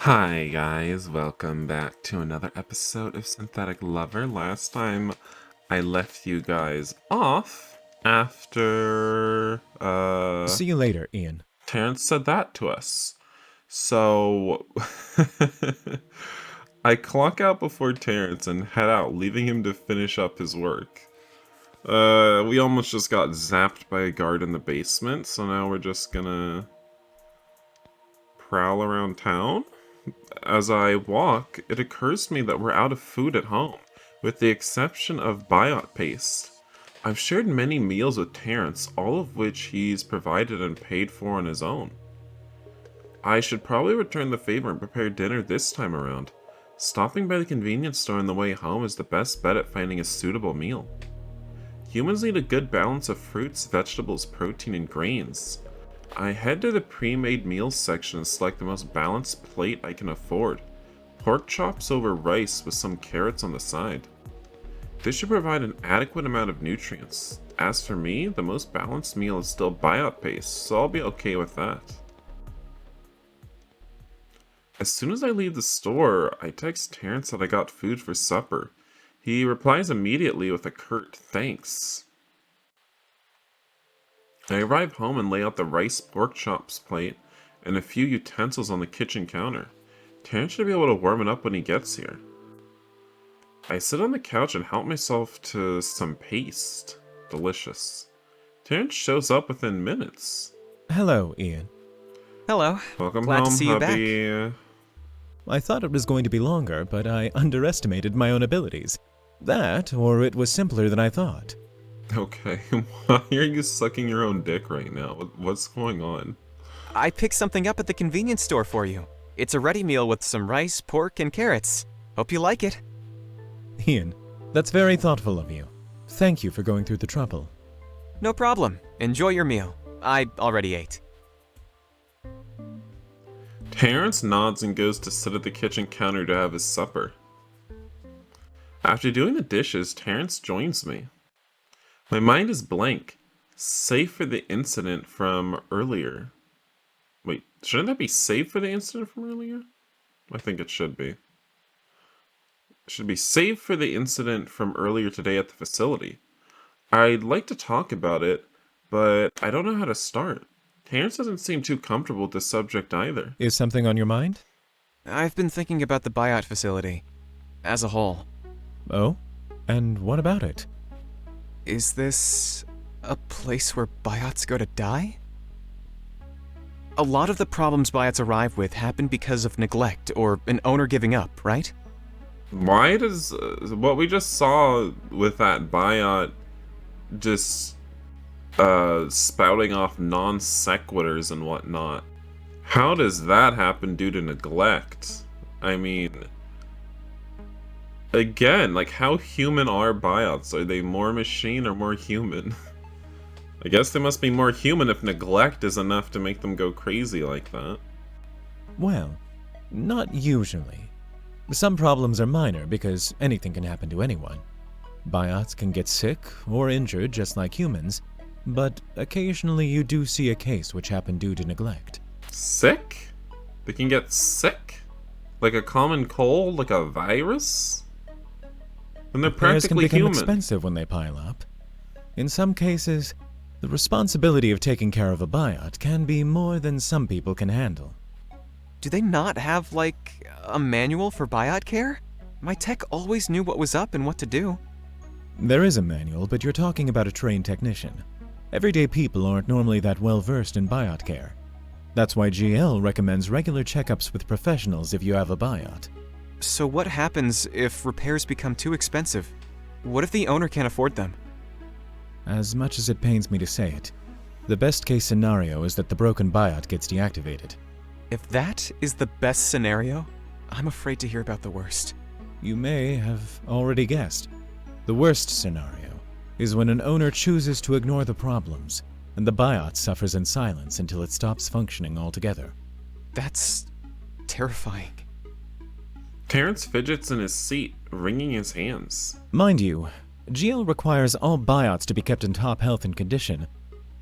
Hi guys, welcome back to another episode of Synthetic Lover. Last time I left you guys off after See you later, Ian. Terrence said that to us. So I clock out before Terrence and head out, leaving him to finish up his work. We almost just got zapped by a guard in the basement, so now we're just gonna prowl around town. As I walk, it occurs to me that we're out of food at home, with the exception of Biot paste. I've shared many meals with Terrence, all of which he's provided and paid for on his own. I should probably return the favor and prepare dinner this time around. Stopping by the convenience store on the way home is the best bet at finding a suitable meal. Humans need a good balance of fruits, vegetables, protein, and grains. I head to the pre-made meals section and select the most balanced plate I can afford. Pork chops over rice with some carrots on the side. This should provide an adequate amount of nutrients. As for me, the most balanced meal is still Biot paste, so I'll be okay with that. As soon as I leave the store, I text Terrence that I got food for supper. He replies immediately with a curt thanks. I arrive home and lay out the rice pork chops plate and a few utensils on the kitchen counter. Terrence should be able to warm it up when he gets here. I sit on the couch and help myself to some paste. Delicious. Terrence shows up within minutes. Hello, Ian. Hello. Welcome Glad home, to see you hubby. I thought it was going to be longer, but I underestimated my own abilities. That, or it was simpler than I thought. Okay, why are you sucking your own dick right now? What's going on? I picked something up at the convenience store for you. It's a ready meal with some rice, pork, and carrots. Hope you like it. Ian, that's very thoughtful of you. Thank you for going through the trouble. No problem. Enjoy your meal. I already ate. Terrence nods and goes to sit at the kitchen counter to have his supper. After doing the dishes, Terrence joins me. My mind is blank, save for the incident from earlier. Wait, shouldn't that be saved for the incident from earlier? I think it should be. It should be saved for the incident from earlier today at the facility. I'd like to talk about it, but I don't know how to start. Terrence doesn't seem too comfortable with the subject either. Is something on your mind? I've been thinking about the Biot facility as a whole. Oh? And what about it? Is this a place where Biots go to die? A lot of the problems Biots arrive with happen because of neglect or an owner giving up, right? Why does what we just saw with that Biot just spouting off non sequiturs and whatnot? How does that happen due to neglect? I mean, again, like, how human are Biots? Are they more machine or more human? I guess they must be more human if neglect is enough to make them go crazy like that. Well, not usually. Some problems are minor because anything can happen to anyone. Biots can get sick or injured just like humans, but occasionally you do see a case which happened due to neglect. Sick? They can get sick? Like a common cold, like a virus? And they're Repairs can practically become human. expensive when they pile up. In some cases, the responsibility of taking care of a Biot can be more than some people can handle. Do they not have, like, a manual for Biot care? My tech always knew what was up and what to do. There is a manual, but you're talking about a trained technician. Everyday people aren't normally that well versed in Biot care. That's why GL recommends regular checkups with professionals if you have a Biot. So what happens if repairs become too expensive? What if the owner can't afford them? As much as it pains me to say it, the best case scenario is that the broken Biot gets deactivated. If that is the best scenario, I'm afraid to hear about the worst. You may have already guessed. The worst scenario is when an owner chooses to ignore the problems, and the Biot suffers in silence until it stops functioning altogether. That's terrifying. Terrence fidgets in his seat, wringing his hands. Mind you, GL requires all Biots to be kept in top health and condition,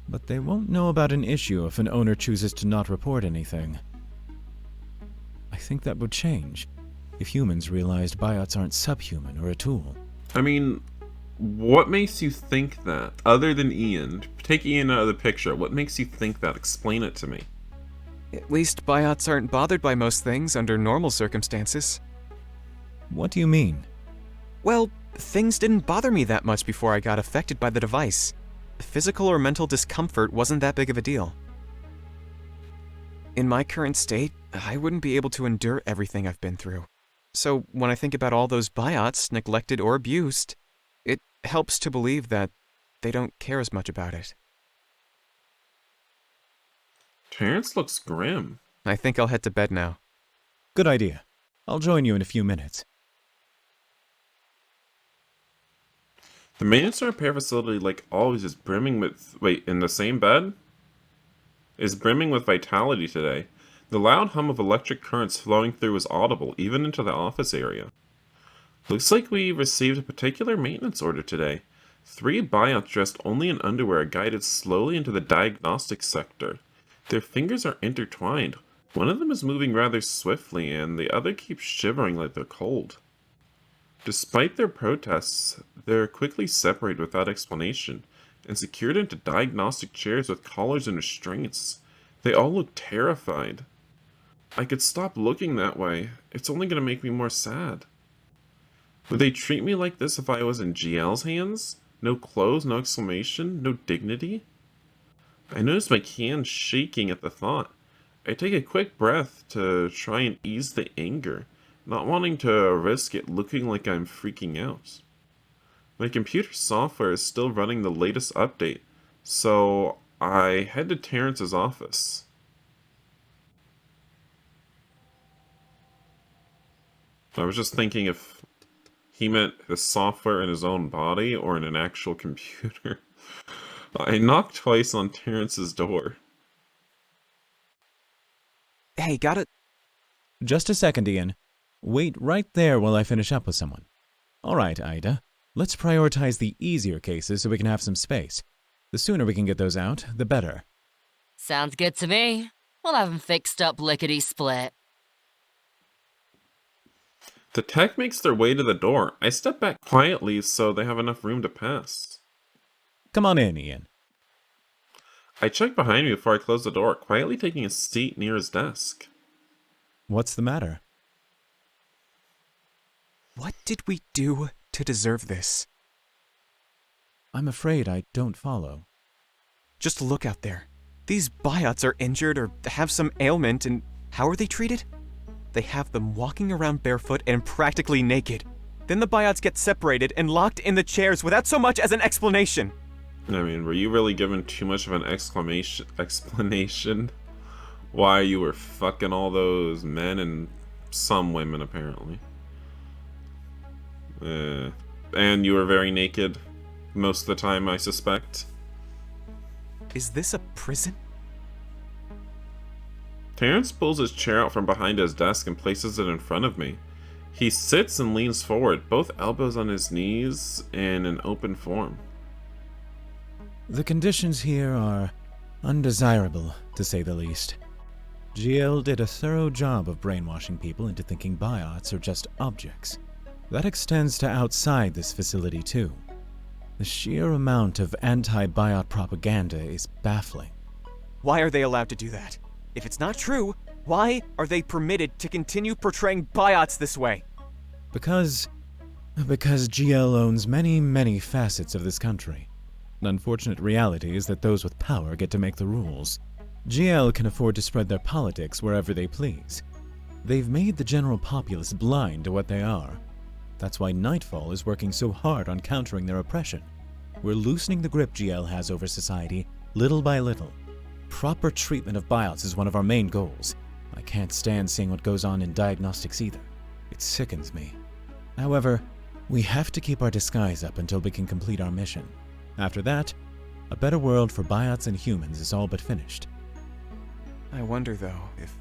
but they won't know about an issue if an owner chooses to not report anything. I think that would change if humans realized biots aren't subhuman or a tool. I mean, what makes you think that? Other than Ian. Take Ian out of the picture. What makes you think that? Explain it to me. At least biots aren't bothered by most things under normal circumstances. What do you mean? Well, things didn't bother me that much before I got affected by the device. Physical or mental discomfort wasn't that big of a deal. In my current state, I wouldn't be able to endure everything I've been through. So when I think about all those biots, neglected or abused, it helps to believe that they don't care as much about it. Terrence looks grim. I think I'll head to bed now. Good idea. I'll join you in a few minutes. The maintenance and repair facility, like always, is brimming with... Wait, in the same bed? Is brimming with vitality today. The loud hum of electric currents flowing through is audible, even into the office area. Looks like we received a particular maintenance order today. 3 biots dressed only in underwear are guided slowly into the diagnostic sector. Their fingers are intertwined. One of them is moving rather swiftly, and the other keeps shivering like they're cold. Despite their protests, they're quickly separated without explanation, and secured into diagnostic chairs with collars and restraints. They all look terrified. I could stop looking that way. It's only going to make me more sad. Would they treat me like this if I was in GL's hands? No clothes, no exclamation, no dignity? I notice my hand shaking at the thought. I take a quick breath to try and ease the anger, not wanting to risk it looking like I'm freaking out. My computer software is still running the latest update, so I head to Terrence's office. I was just thinking if he meant the software in his own body or in an actual computer. I knocked twice on Terrence's door. Hey, got it? Just a second, Ian. Wait right there while I finish up with someone. All right, Ida. Let's prioritize the easier cases so we can have some space. The sooner we can get those out, the better. Sounds good to me. We'll have 'em fixed up lickety-split. The tech makes their way to the door. I step back quietly so they have enough room to pass. Come on in, Ian. I check behind me before I close the door, quietly taking a seat near his desk. What's the matter? What did we do to deserve this? I'm afraid I don't follow. Just look out there. These biots are injured or have some ailment, and how are they treated? They have them walking around barefoot and practically naked. Then the biots get separated and locked in the chairs without so much as an explanation. I mean, were you really given too much of an explanation why you were fucking all those men and some women, apparently? And you were very naked most of the time, I suspect. Is this a prison? Terrence pulls his chair out from behind his desk and places it in front of me. He sits and leans forward, both elbows on his knees in an open form. The conditions here are undesirable, to say the least. GL did a thorough job of brainwashing people into thinking biots are just objects. That extends to outside this facility too. The sheer amount of anti-biot propaganda is baffling. Why are they allowed to do that? If it's not true, why are they permitted to continue portraying biots this way? Because GL owns many, many facets of this country. The unfortunate reality is that those with power get to make the rules. GL can afford to spread their politics wherever they please. They've made the general populace blind to what they are. That's why Nightfall is working so hard on countering their oppression. We're loosening the grip GL has over society, little by little. Proper treatment of biots is one of our main goals. I can't stand seeing what goes on in diagnostics either. It sickens me. However, we have to keep our disguise up until we can complete our mission. After that, a better world for biots and humans is all but finished. I wonder, though, if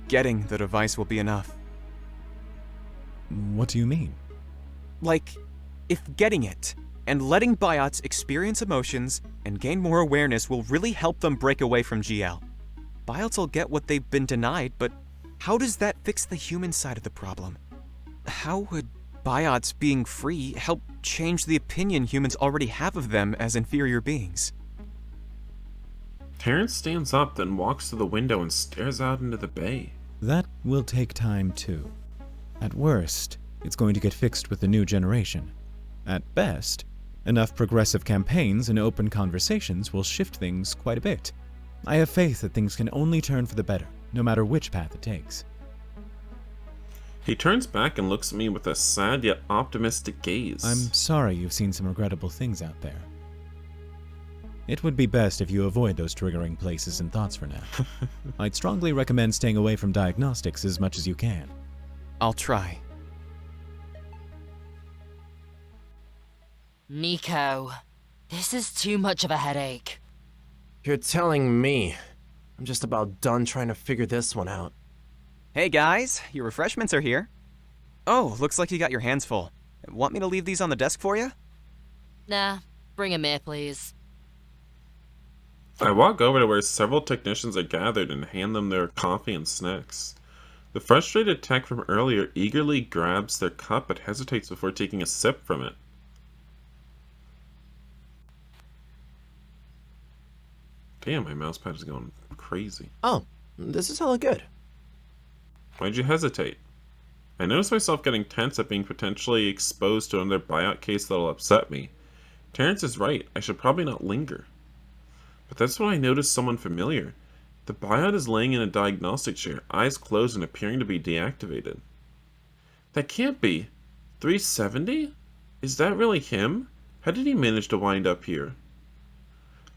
getting the device will be enough. What do you mean? Like, if getting it and letting biots experience emotions and gain more awareness will really help them break away from GL. Biots will get what they've been denied, but How does that fix the human side of the problem? How would Biots being free help change the opinion humans already have of them as inferior beings? Terrence stands up, then walks to the window and stares out into the bay. That will take time too. At worst, it's going to get fixed with the new generation. At best, enough progressive campaigns and open conversations will shift things quite a bit. I have faith that things can only turn for the better, no matter which path it takes. He turns back and looks at me with a sad yet optimistic gaze. I'm sorry you've seen some regrettable things out there. It would be best if you avoid those triggering places and thoughts for now. I'd strongly recommend staying away from diagnostics as much as you can. I'll try. Nico, this is too much of a headache. You're telling me. I'm just about done trying to figure this one out. Hey guys, your refreshments are here. Oh, looks like you got your hands full. Want me to leave these on the desk for you? Nah, bring 'em here, please. I walk over to where several technicians are gathered and hand them their coffee and snacks. The frustrated tech from earlier eagerly grabs their cup but hesitates before taking a sip from it. Damn, my mousepad is going crazy. Oh, this is hella good. Why'd you hesitate? I notice myself getting tense at being potentially exposed to another buyout case that'll upset me. Terrence is right, I should probably not linger. But that's when I notice someone familiar. The Biot is laying in a diagnostic chair, eyes closed and appearing to be deactivated. That can't be. 370? Is that really him? How did he manage to wind up here?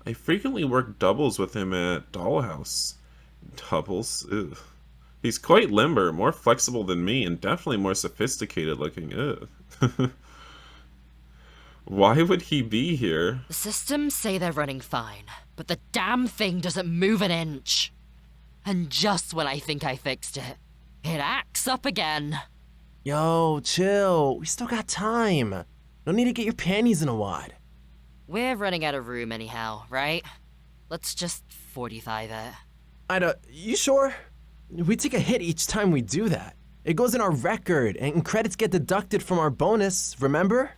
I frequently work doubles with him at Dollhouse. Doubles? Ugh. He's quite limber, more flexible than me, and definitely more sophisticated looking. Ugh. Why would he be here? The systems say they're running fine, but the damn thing doesn't move an inch. And just when I think I fixed it, it acts up again. Yo, chill. We still got time. No need to get your panties in a wad. We're running out of room anyhow, right? Let's just 45 it. You sure? We take a hit each time we do that. It goes in our record, and credits get deducted from our bonus, remember?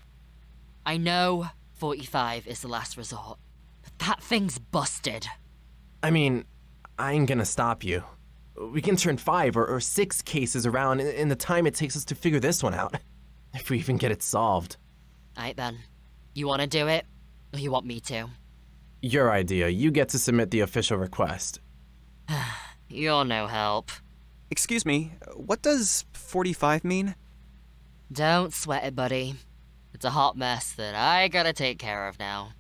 I know 45 is the last resort, but that thing's busted. I mean, I ain't gonna stop you. We can turn 5 or 6 cases around in the time it takes us to figure this one out. If we even get it solved. Aight then. You wanna do it, or you want me to? Your idea. You get to submit the official request. You're no help. Excuse me, what does 45 mean? Don't sweat it, buddy. It's a hot mess that I gotta take care of now.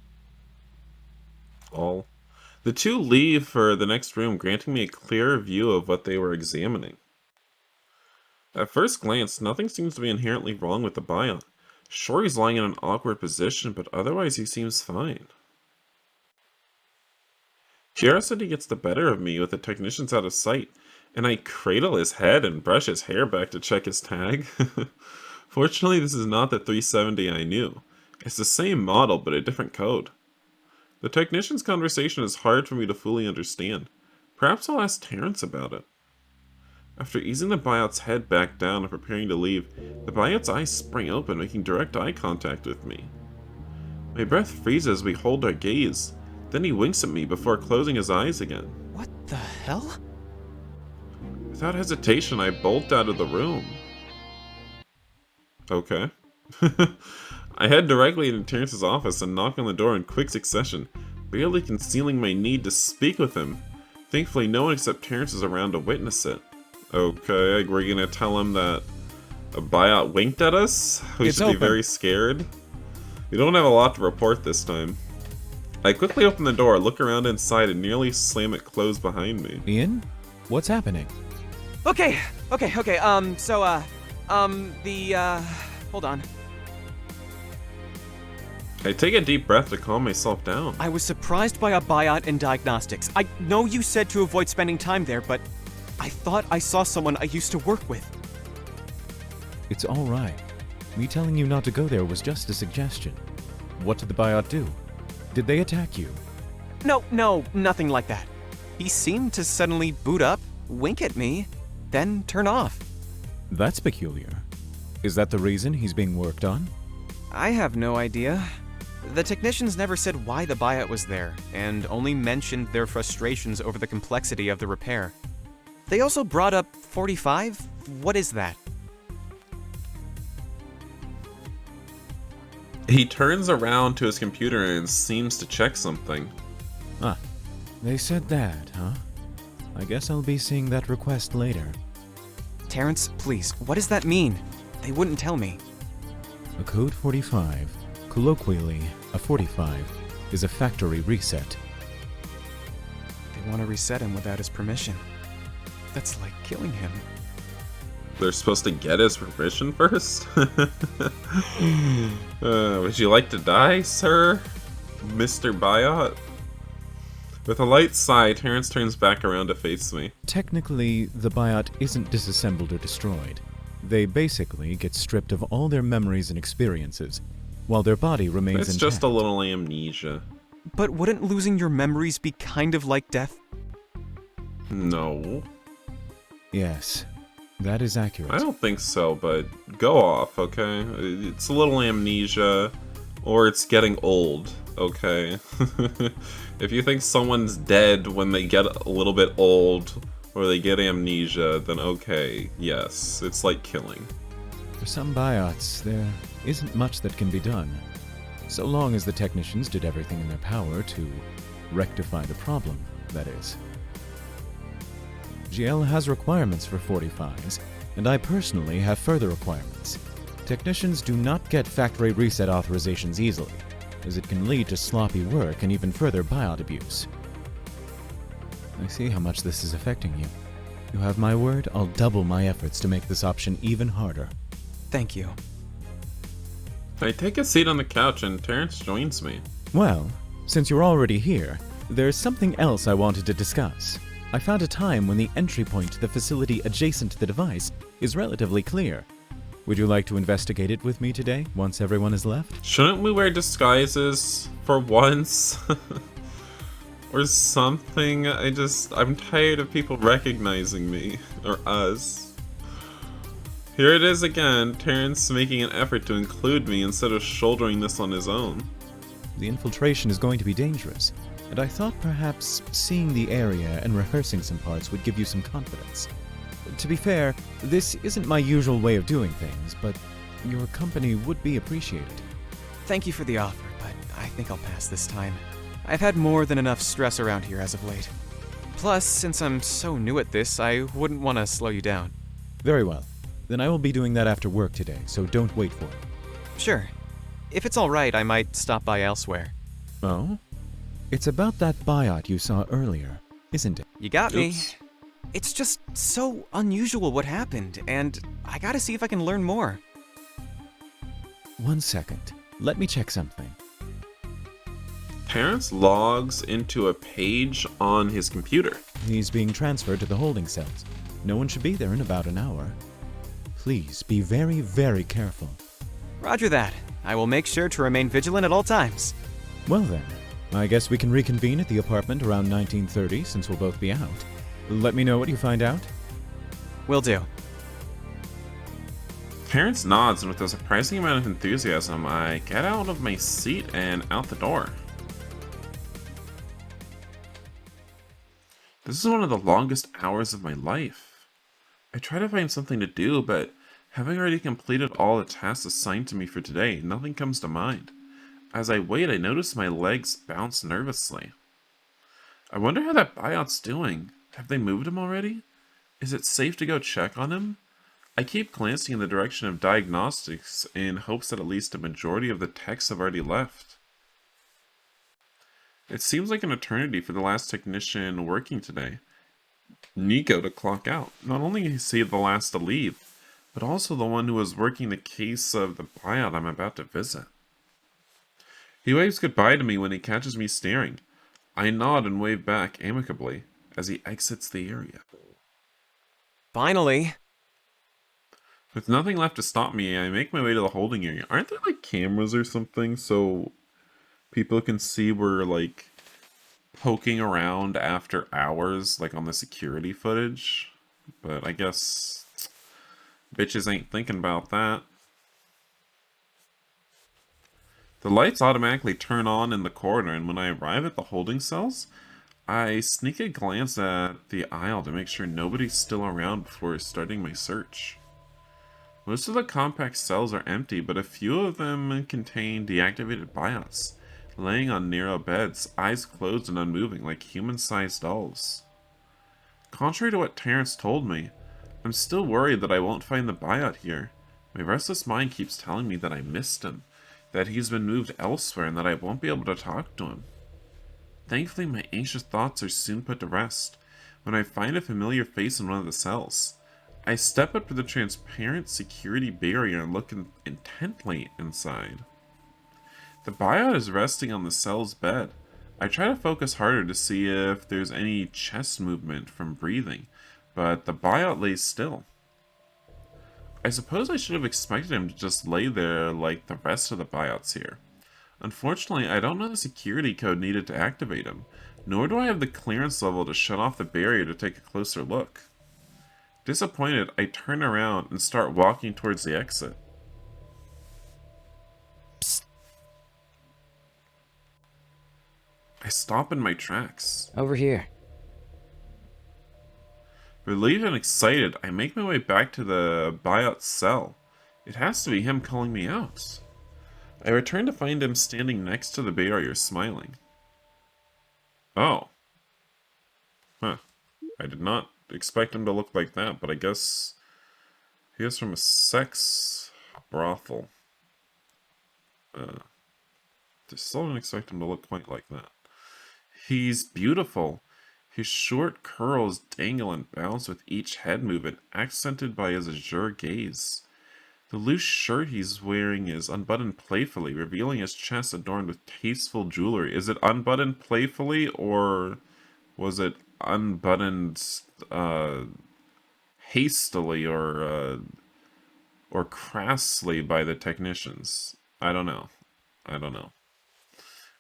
All. The two leave for the next room, granting me a clearer view of what they were examining. At first glance, nothing seems to be inherently wrong with the Biot. Sure, he's lying in an awkward position, but otherwise he seems fine. Curiosity gets the better of me with the technicians out of sight, and I cradle his head and brush his hair back to check his tag. Fortunately, this is not the 370 I knew. It's the same model, but a different code. The technician's conversation is hard for me to fully understand. Perhaps I'll ask Terrence about it. After easing the Biot's head back down and preparing to leave, the Biot's eyes spring open, making direct eye contact with me. My breath freezes as we hold our gaze. Then he winks at me before closing his eyes again. What the hell? Without hesitation, I bolt out of the room. Okay. I head directly into Terrence's office and knock on the door in quick succession, barely concealing my need to speak with him. Thankfully, no one except Terrence is around to witness it. Okay, we're gonna tell him that a Biot winked at us? We It's should be open. very scared. We don't have a lot to report this time. I quickly open the door, look around inside, and nearly slam it closed behind me. Ian? What's happening? Okay, hold on. I take a deep breath to calm myself down. I was surprised by a Biot in diagnostics. I know you said to avoid spending time there, but I thought I saw someone I used to work with. It's all right. Me telling you not to go there was just a suggestion. What did the Biot do? Did they attack you? No, nothing like that. He seemed to suddenly boot up, wink at me, then turn off. That's peculiar. Is that the reason he's being worked on? I have no idea. The technicians never said why the Biot was there, and only mentioned their frustrations over the complexity of the repair. They also brought up 45? What is that? He turns around to his computer and seems to check something. Ah, they said that, huh? I guess I'll be seeing that request later. Terrence, please, what does that mean? They wouldn't tell me. A code 45, colloquially a 45, is a factory reset. They want to reset him without his permission. That's like killing him. They're supposed to get his permission first? Would you like to die, sir? Mr. Biot? With a light sigh, Terrence turns back around to face me. Technically, the Biot isn't disassembled or destroyed. They basically get stripped of all their memories and experiences, while their body remains It's intact. just a little amnesia. But wouldn't losing your memories be kind of like death? No. Yes, that is accurate. I don't think so, but go off, okay? It's a little amnesia, or it's getting old, okay? If you think someone's dead when they get a little bit old, or they get amnesia, then okay, yes, it's like killing. For some Biots, there isn't much that can be done, so long as the technicians did everything in their power to rectify the problem, that is. GL has requirements for 45s, and I personally have further requirements. Technicians do not get factory reset authorizations easily, as it can lead to sloppy work and even further Biot abuse. I see how much this is affecting you. You have my word, I'll double my efforts to make this option even harder. Thank you. I take a seat on the couch and Terrence joins me. Well, since you're already here, there's something else I wanted to discuss. I found a time when the entry point to the facility adjacent to the device is relatively clear. Would you like to investigate it with me today, once everyone is left? Shouldn't we wear disguises for once? Or something? I'm tired of people recognizing me. Or us. Here it is again, Terrence making an effort to include me instead of shouldering this on his own. The infiltration is going to be dangerous, and I thought perhaps seeing the area and rehearsing some parts would give you some confidence. To be fair, this isn't my usual way of doing things, but your company would be appreciated. Thank you for the offer, but I think I'll pass this time. I've had more than enough stress around here as of late. Plus, since I'm so new at this, I wouldn't want to slow you down. Very well. Then I will be doing that after work today, so don't wait for it. Sure. If it's alright, I might stop by elsewhere. Oh? It's about that Biot you saw earlier, isn't it? You got me. Oops. It's just so unusual what happened, and I gotta see if I can learn more. 1 second. Let me check something. Terrence logs into a page on his computer. He's being transferred to the holding cells. No one should be there in about an hour. Please be very, very careful. Roger that. I will make sure to remain vigilant at all times. Well then, I guess we can reconvene at the apartment around 1930 since we'll both be out. Let me know what you find out. Will do. Terrence nods, and with a surprising amount of enthusiasm, I get out of my seat and out the door. This is one of the longest hours of my life. I try to find something to do, but having already completed all the tasks assigned to me for today, nothing comes to mind. As I wait, I notice my legs bounce nervously. I wonder how that Biot's doing. Have they moved him already? Is it safe to go check on him? I keep glancing in the direction of diagnostics in hopes that at least a majority of the techs have already left. It seems like an eternity for the last technician working today, Nico, to clock out. Not only is he the last to leave, but also the one who was working the case of the Biot I'm about to visit. He waves goodbye to me when he catches me staring. I nod and wave back amicably as he exits the area. Finally. With nothing left to stop me, I make my way to the holding area. Aren't there like cameras or something so people can see we're like poking around after hours, like on the security footage? But I guess bitches ain't thinking about that. The lights automatically turn on in the corridor, and when I arrive at the holding cells, I sneak a glance at the aisle to make sure nobody's still around before starting my search. Most of the compact cells are empty, but a few of them contain deactivated biots, laying on narrow beds, eyes closed and unmoving like human-sized dolls. Contrary to what Terrence told me, I'm still worried that I won't find the Biot here. My restless mind keeps telling me that I missed him, that he's been moved elsewhere, and that I won't be able to talk to him. Thankfully, my anxious thoughts are soon put to rest when I find a familiar face in one of the cells. I step up to the transparent security barrier and look intently inside. The Biot is resting on the cell's bed. I try to focus harder to see if there's any chest movement from breathing, but the Biot lays still. I suppose I should have expected him to just lay there like the rest of the Biots here. Unfortunately, I don't know the security code needed to activate him, nor do I have the clearance level to shut off the barrier to take a closer look. Disappointed, I turn around and start walking towards the exit. Psst. I stop in my tracks. Over here. Relieved and excited, I make my way back to the Biot cell. It has to be him calling me out. I return to find him standing next to the barrier, smiling. Oh. Huh. I did not expect him to look like that, but I guess he is from a sex brothel. Still didn't expect him to look quite like that. He's beautiful. His short curls dangle and bounce with each head movement, accented by his azure gaze. The loose shirt he's wearing is unbuttoned playfully, revealing his chest adorned with tasteful jewelry. Is it unbuttoned playfully, or was it unbuttoned hastily or crassly by the technicians? I don't know.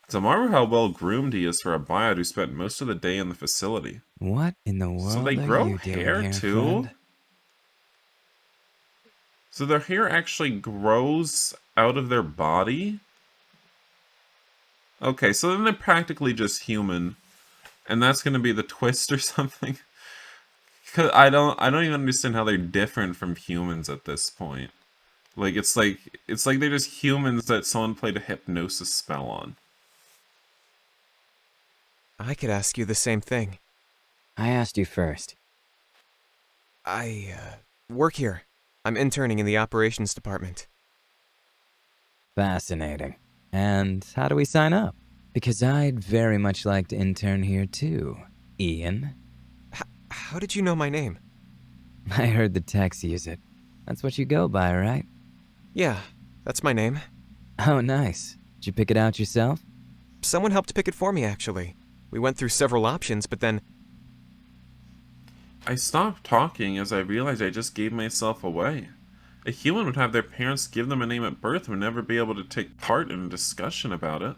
It's a marvel how well groomed he is for a Biot who spent most of the day in the facility. What in the world So they are grow you doing hair here, too? friend? So their hair actually grows out of their body? Okay, so then they're practically just human. And that's gonna be the twist or something? Cause I don't even understand how they're different from humans at this point. It's like they're just humans that someone played a hypnosis spell on. I could ask you the same thing. I asked you first. I work here. I'm interning in the operations department. Fascinating. And how do we sign up? Because I'd very much like to intern here too, Ian. How did you know my name? I heard the techs use it. That's what you go by, right? Yeah, that's my name. Oh, nice. Did you pick it out yourself? Someone helped pick it for me, actually. We went through several options, but then... I stopped talking as I realized I just gave myself away. A human would have their parents give them a name at birth and would never be able to take part in a discussion about it.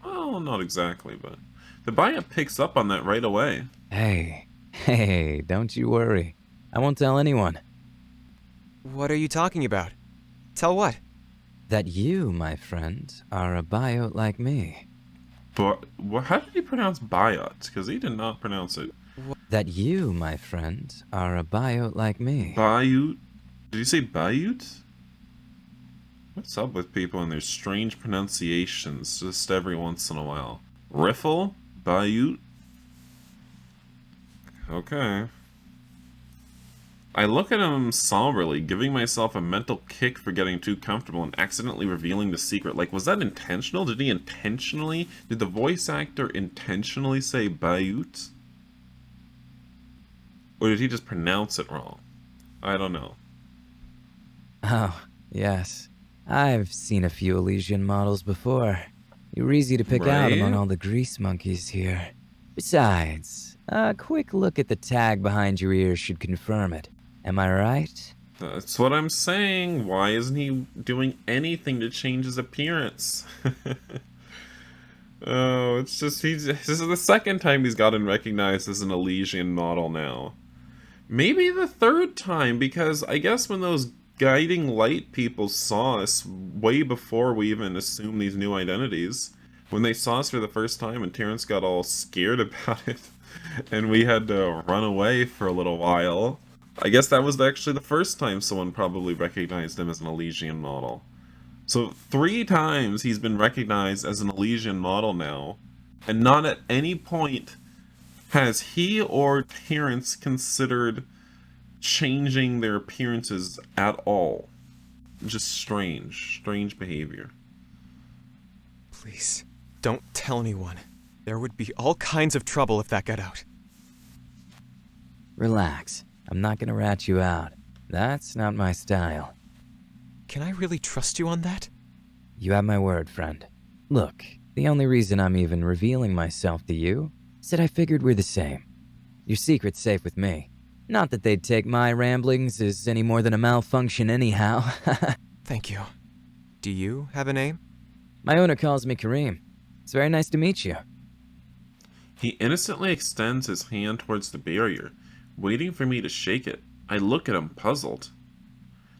Well, not exactly, but the Biot picks up on that right away. Hey, don't you worry. I won't tell anyone. What are you talking about? Tell what? That you, my friend, are a Biot like me. But how did he pronounce Biot? Because he did not pronounce it. That you, my friend, are a Biot like me. Biot? Did you say Biot? What's up with people and their strange pronunciations just every once in a while? Riffle? Biot? Okay. I look at him somberly, giving myself a mental kick for getting too comfortable and accidentally revealing the secret. Like, was that intentional? Did the voice actor intentionally say Biot? Or did he just pronounce it wrong? I don't know. Oh, yes. I've seen a few Elysian models before. You're easy to pick out Right? among all the grease monkeys here. Besides, a quick look at the tag behind your ears should confirm it. Am I right? That's what I'm saying. Why isn't he doing anything to change his appearance? Oh, it's just this is the second time he's gotten recognized as an Elysian model now. Maybe the third time, because I guess when those guiding light people saw us way before we even assumed these new identities, when they saw us for the first time and Terrence got all scared about it, and we had to run away for a little while, I guess that was actually the first time someone probably recognized him as an Elysian model. So 3 times he's been recognized as an Elysian model now, and not at any point has he or Terrence considered changing their appearances at all. Just strange behavior. Please, don't tell anyone. There would be all kinds of trouble if that got out. Relax. I'm not gonna rat you out. That's not my style. Can I really trust you on that? You have my word, friend. Look, the only reason I'm even revealing myself to you is that I figured we're the same. Your secret's safe with me. Not that they'd take my ramblings as any more than a malfunction anyhow. Thank you. Do you have a name? My owner calls me Kareem. It's very nice to meet you. He innocently extends his hand towards the barrier, waiting for me to shake it. I look at him, puzzled.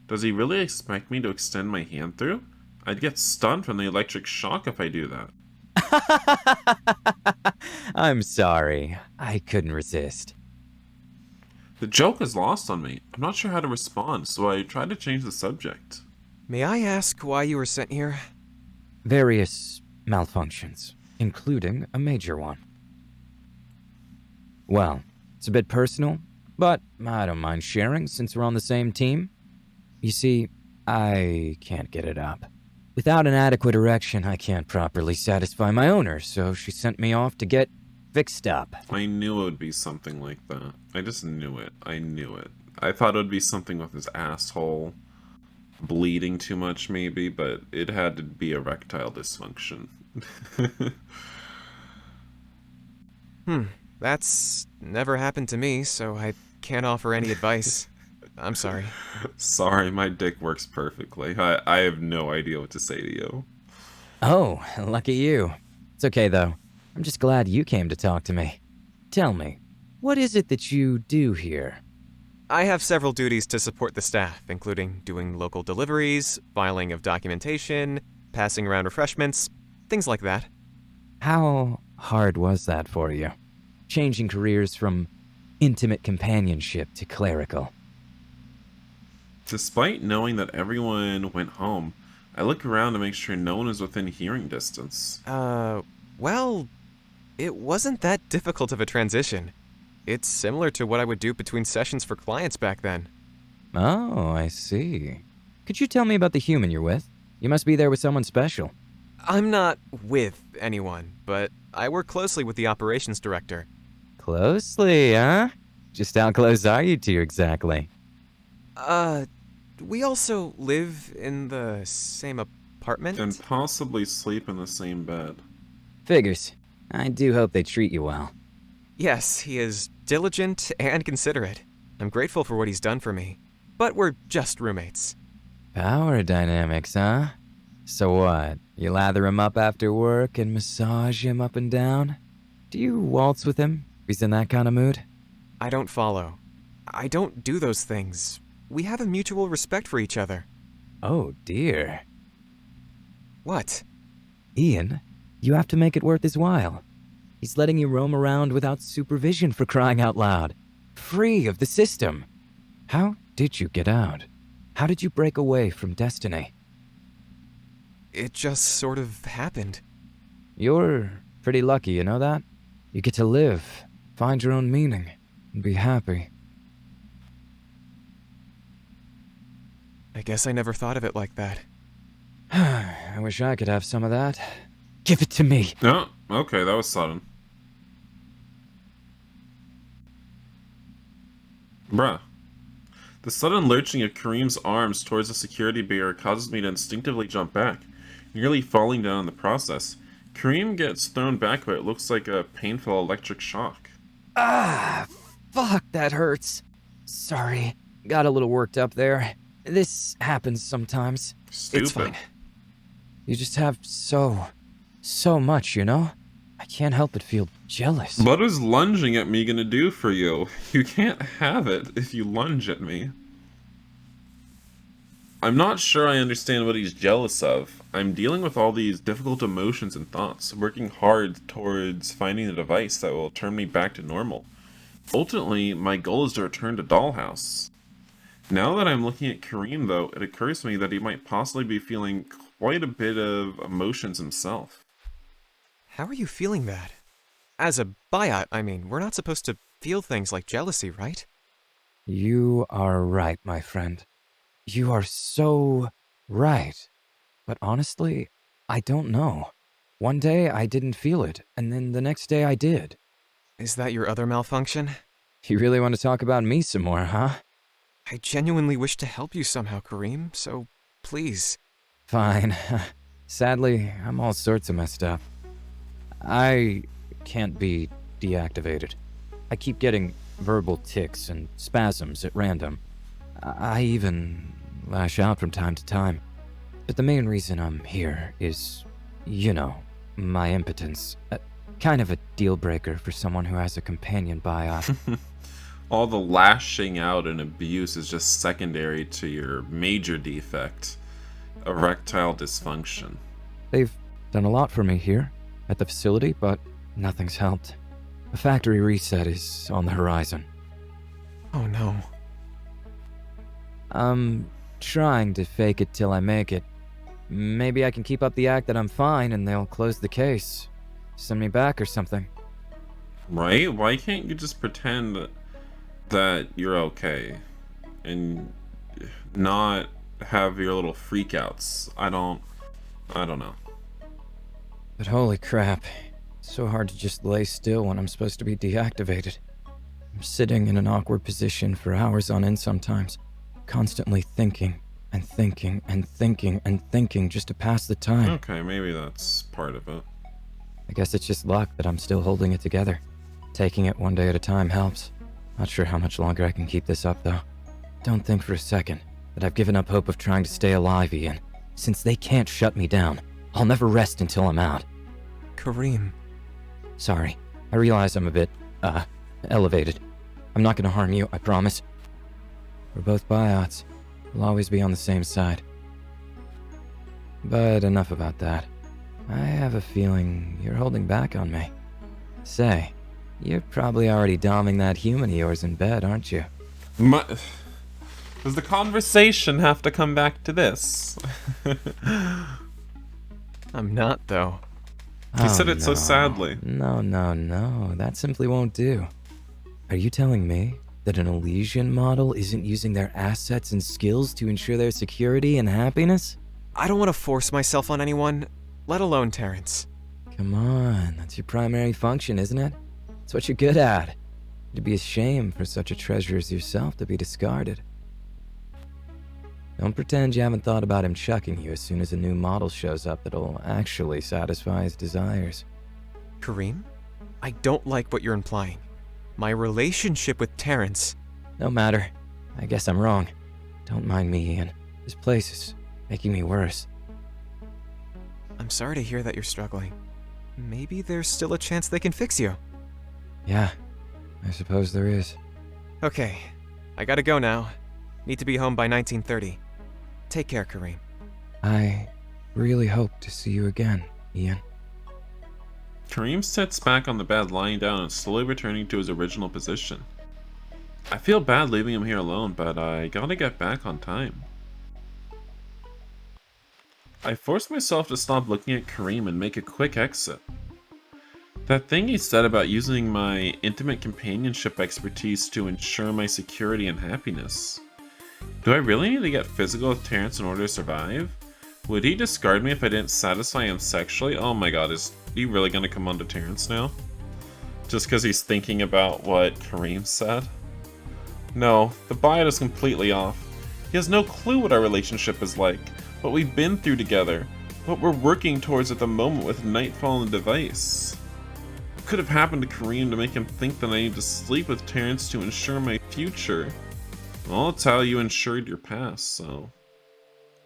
Does he really expect me to extend my hand through? I'd get stunned from the electric shock if I do that. I'm sorry. I couldn't resist. The joke is lost on me. I'm not sure how to respond, so I try to change the subject. May I ask why you were sent here? Various malfunctions, including a major one. Well, it's a bit personal, but I don't mind sharing since we're on the same team. You see, I can't get it up. Without an adequate erection, I can't properly satisfy my owner, so she sent me off to get fixed up. I knew it would be something like that. I just knew it. I knew it. I thought it would be something with his asshole bleeding too much, maybe, but it had to be erectile dysfunction. That's never happened to me, so I can't offer any advice. I'm sorry. Sorry, my dick works perfectly. I have no idea what to say to you. Oh, lucky you. It's okay, though. I'm just glad you came to talk to me. Tell me, what is it that you do here? I have several duties to support the staff, including doing local deliveries, filing of documentation, passing around refreshments, things like that. How hard was that for you? Changing careers from intimate companionship to clerical. Despite knowing that everyone went home, I look around to make sure no one is within hearing distance. Well, it wasn't that difficult of a transition. It's similar to what I would do between sessions for clients back then. Oh, I see. Could you tell me about the human you're with? You must be there with someone special. I'm not with anyone, but I work closely with the operations director. Closely, huh? Just how close are you two exactly? We also live in the same apartment? And possibly sleep in the same bed. Figures. I do hope they treat you well. Yes, he is diligent and considerate. I'm grateful for what he's done for me. But we're just roommates. Power dynamics, huh? So what? You lather him up after work and massage him up and down? Do you waltz with him if he's in that kind of mood? I don't follow. I don't do those things. We have a mutual respect for each other. Oh, dear. What? Ian, you have to make it worth his while. He's letting you roam around without supervision, for crying out loud. Free of the system. How did you get out? How did you break away from destiny? It just sort of happened. You're pretty lucky, you know that? You get to live, find your own meaning, and be happy. I guess I never thought of it like that. I wish I could have some of that. Give it to me. Oh, okay, that was sudden. Bruh. The sudden lurching of Kareem's arms towards the security barrier causes me to instinctively jump back, nearly falling down in the process. Kareem gets thrown back by what looks like a painful electric shock. Ah, fuck, that hurts. Sorry, got a little worked up there. This happens sometimes. Stupid. It's fine. You just have so much, you know? I can't help but feel jealous. What is lunging at me gonna do for you? You can't have it if you lunge at me. I'm not sure I understand what he's jealous of. I'm dealing with all these difficult emotions and thoughts, working hard towards finding a device that will turn me back to normal. Ultimately, my goal is to return to Dollhouse. Now that I'm looking at Kareem, though, it occurs to me that he might possibly be feeling quite a bit of emotions himself. How are you feeling that? As a Biot, I mean, we're not supposed to feel things like jealousy, right? You are right, my friend. You are so right. But honestly, I don't know. One day I didn't feel it, and then the next day I did. Is that your other malfunction? You really want to talk about me some more, huh? I genuinely wish to help you somehow, Kareem, so please. Fine. Sadly, I'm all sorts of messed up. I can't be deactivated. I keep getting verbal tics and spasms at random. I even lash out from time to time. But the main reason I'm here is, you know, my impotence. Kind of a deal breaker for someone who has a companion Biot. All the lashing out and abuse is just secondary to your major defect, erectile dysfunction. They've done a lot for me here at the facility, but nothing's helped. A factory reset is on the horizon. Oh no. I'm trying to fake it till I make it. Maybe I can keep up the act that I'm fine and they'll close the case. Send me back or something. Right? Why can't you just pretend that you're okay and not have your little freakouts? I don't know. But holy crap, it's so hard to just lay still when I'm supposed to be deactivated. I'm sitting in an awkward position for hours on end sometimes, constantly thinking and thinking and thinking and thinking just to pass the time. Okay, maybe that's part of it. I guess it's just luck that I'm still holding it together. Taking it one day at a time helps. Not sure how much longer I can keep this up, though. Don't think for a second that I've given up hope of trying to stay alive, Ian. Since they can't shut me down, I'll never rest until I'm out. Kareem. Sorry, I realize I'm a bit, elevated. I'm not gonna harm you, I promise. We're both Biots. We'll always be on the same side. But enough about that. I have a feeling you're holding back on me. Say, you're probably already doming that human of yours in bed, aren't you? Does the conversation have to come back to this? I'm not, though. He said it so sadly. No, that simply won't do. Are you telling me that an Elysian model isn't using their assets and skills to ensure their security and happiness? I don't want to force myself on anyone, let alone Terrence. Come on, that's your primary function, isn't it? It's what you're good at. It'd be a shame for such a treasure as yourself to be discarded. Don't pretend you haven't thought about him chucking you as soon as a new model shows up that'll actually satisfy his desires. Kareem? I don't like what you're implying. My relationship with Terrence... No matter. I guess I'm wrong. Don't mind me, Ian. This place is making me worse. I'm sorry to hear that you're struggling. Maybe there's still a chance they can fix you. Yeah, I suppose there is. Okay, I gotta go now. Need to be home by 1930. Take care, Kareem. I really hope to see you again, Ian. Kareem sits back on the bed, lying down and slowly returning to his original position. I feel bad leaving him here alone, but I gotta get back on time. I forced myself to stop looking at Kareem and make a quick exit. That thing he said about using my intimate companionship expertise to ensure my security and happiness. Do I really need to get physical with Terrence in order to survive? Would he discard me if I didn't satisfy him sexually? Oh my god, is he really gonna come on to Terrence now? Just because he's thinking about what Kareem said? No, the Biot is completely off. He has no clue what our relationship is like, what we've been through together, what we're working towards at the moment with Nightfall and the device. What could have happened to Kareem to make him think that I need to sleep with Terrence to ensure my future? Well, it's how you ensured your past, so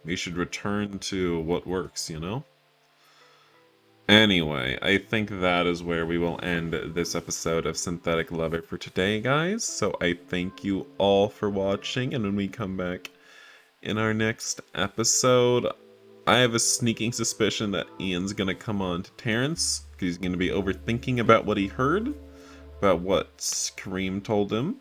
we should return to what works, you know? Anyway, I think that is where we will end this episode of Synthetic Lover for today, guys. So I thank you all for watching, and when we come back in our next episode, I have a sneaking suspicion that Ian's gonna come on to Terrence, because he's gonna be overthinking about what he heard, about what Kareem told him.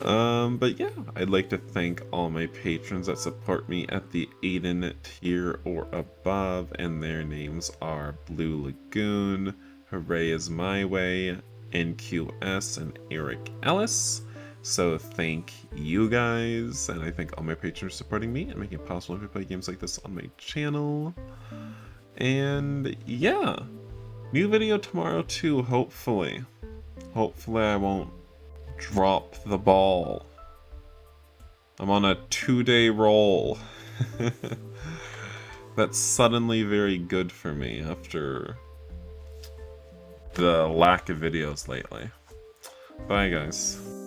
But yeah, I'd like to thank all my patrons that support me at the Aiden tier or above, and their names are Blue Lagoon, Hooray Is My Way, NQS, and Eric Ellis. So thank you guys, and I thank all my patrons for supporting me and making it possible to play games like this on my channel. And yeah, new video tomorrow too, hopefully. Hopefully I won't drop the ball. I'm on a 2-day roll. That's suddenly very good for me after the lack of videos lately. Bye guys.